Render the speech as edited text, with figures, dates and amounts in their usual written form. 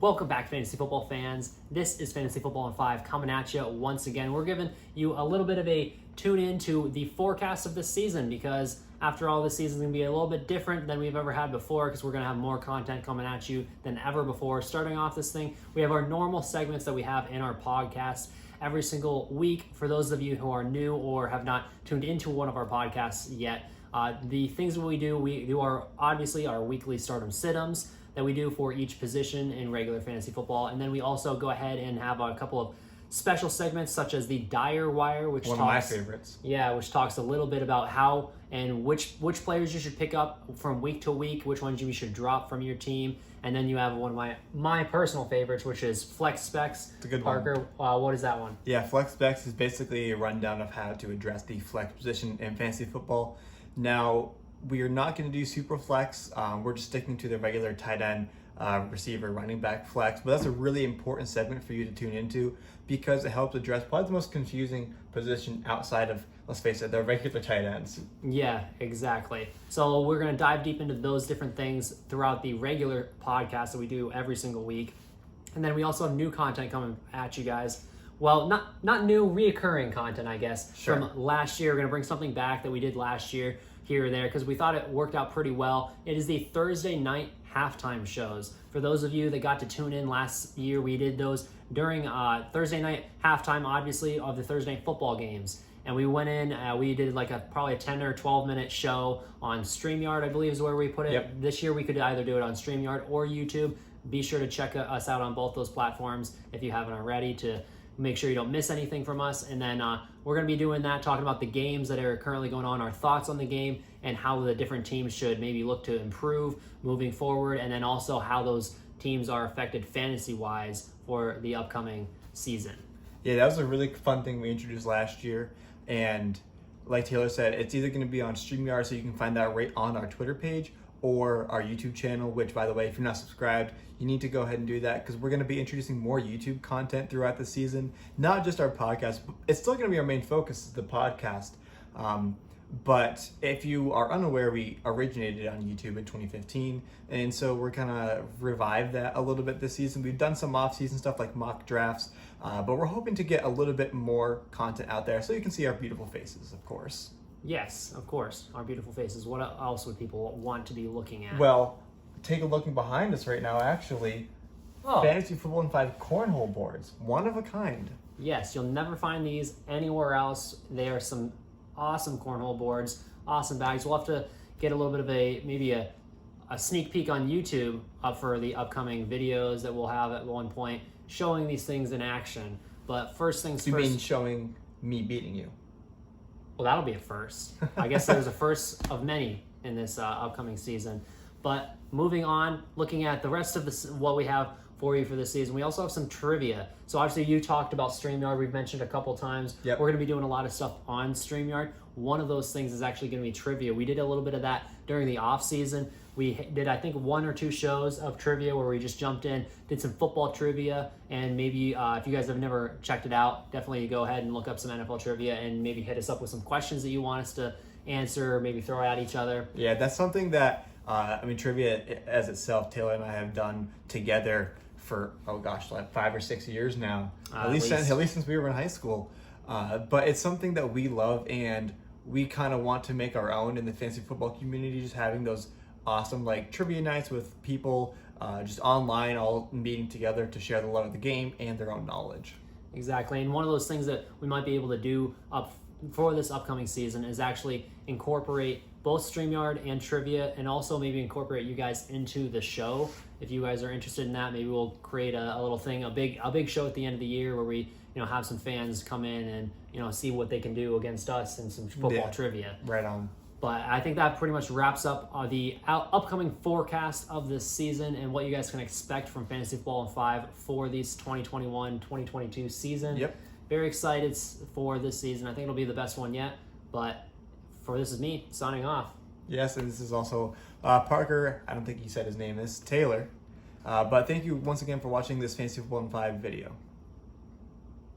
Welcome back, fantasy football fans. This is Fantasy Football in 5 coming at you once again. We're giving you a little bit of a tune in to the forecast of this season because after all, this season is going to be a little bit different than we've ever had before because we're going to have more content coming at you than ever before. Starting off this thing, we have our normal segments that we have in our podcast every single week. For those of you who are new or have not tuned into one of our podcasts yet, the things that we do our obviously our weekly stardom sit-ems that we do for each position in regular fantasy football. And then we also go ahead and have a couple of special segments such as the Dire Wire, which one of my favorites. Yeah, which talks a little bit about how and which players you should pick up from week to week, which ones you should drop from your team. And then you have one of my personal favorites, which is Flex Specs. It's a good Parker, one. What is that one? Yeah, Flex Specs is basically a rundown of how to address the flex position in fantasy football. Now, we are not going to do super flex. We're just sticking to the regular tight end, receiver, running back flex. But that's a really important segment for you to tune into because it helps address probably the most confusing position outside of, let's face it, the regular tight ends. Yeah, exactly. So we're going to dive deep into those different things throughout the regular podcast that we do every single week. And then we also have new content coming at you guys. Well, not new, reoccurring content, I guess, Sure. From last year. We're going to bring something back that we did last year here or there because we thought it worked out pretty well. It is the Thursday night halftime shows. For those of you that got to tune in last year, we did those during Thursday night halftime, obviously, of the Thursday night football games. And we went in, we did like probably a 10 or 12 minute show on StreamYard, I believe is where we put it. Yep. This year we could either do it on StreamYard or YouTube. Be sure to check us out on both those platforms if you haven't already to make sure you don't miss anything from us. And then we're going to be doing that, talking about the games that are currently going on, our thoughts on the game, and how the different teams should maybe look to improve moving forward, and then also how those teams are affected fantasy-wise for the upcoming season. Yeah, that was a really fun thing we introduced last year. And like Taylor said, it's either going to be on StreamYard, so you can find that right on our Twitter page, or our YouTube channel, which, by the way, if you're not subscribed, you need to go ahead and do that because we're going to be introducing more YouTube content throughout the season, not just our podcast. It's still going to be our main focus is the podcast. But if you are unaware, we originated on YouTube in 2015, and so we're going to revive that a little bit this season. We've done some off-season stuff like mock drafts, but we're hoping to get a little bit more content out there so you can see our beautiful faces, of course. Yes, of course, our beautiful faces. What else would people want to be looking at? Well, take a look behind us right now, actually. Oh. Fantasy Football in 5 cornhole boards. One of a kind. Yes, you'll never find these anywhere else. They are some awesome cornhole boards, awesome bags. We'll have to get a little bit of maybe a sneak peek on YouTube up for the upcoming videos that we'll have at one point showing these things in action. But first things You first. mean showing me beating you? Well, that'll be a first. I guess there's a first of many in this upcoming season. But moving on, looking at the rest of what we have for you for this season, we also have some trivia. So obviously you talked about StreamYard. We've mentioned a couple times. Yep. We're going to be doing a lot of stuff on StreamYard. One of those things is actually going to be trivia. We did a little bit of that during the off season. We did, I think, 1 or 2 shows of trivia where we just jumped in, did some football trivia, and maybe if you guys have never checked it out, definitely go ahead and look up some NFL trivia and maybe hit us up with some questions that you want us to answer or maybe throw at each other. Yeah, that's something that, trivia as itself, Taylor and I have done together for, like 5 or 6 years now. At least since we were in high school. But it's something that we love and we kind of want to make our own in the fantasy football community, just having those awesome like trivia nights with people just online, all meeting together to share the love of the game and their own knowledge. Exactly, and one of those things that we might be able to do for this upcoming season is actually incorporate both StreamYard and trivia, and also maybe incorporate you guys into the show. If you guys are interested in that, maybe we'll create a little thing, a big show at the end of the year where we have some fans come in and see what they can do against us and some football trivia. Right on. But I think that pretty much wraps up the upcoming forecast of this season and what you guys can expect from Fantasy Football in 5 for this 2021-2022 season. Yep. Very excited for this season. I think it'll be the best one yet. But this is me signing off. Yes, and this is also Parker. I don't think he said his name is Taylor. But thank you once again for watching this Fantasy Football in 5 video.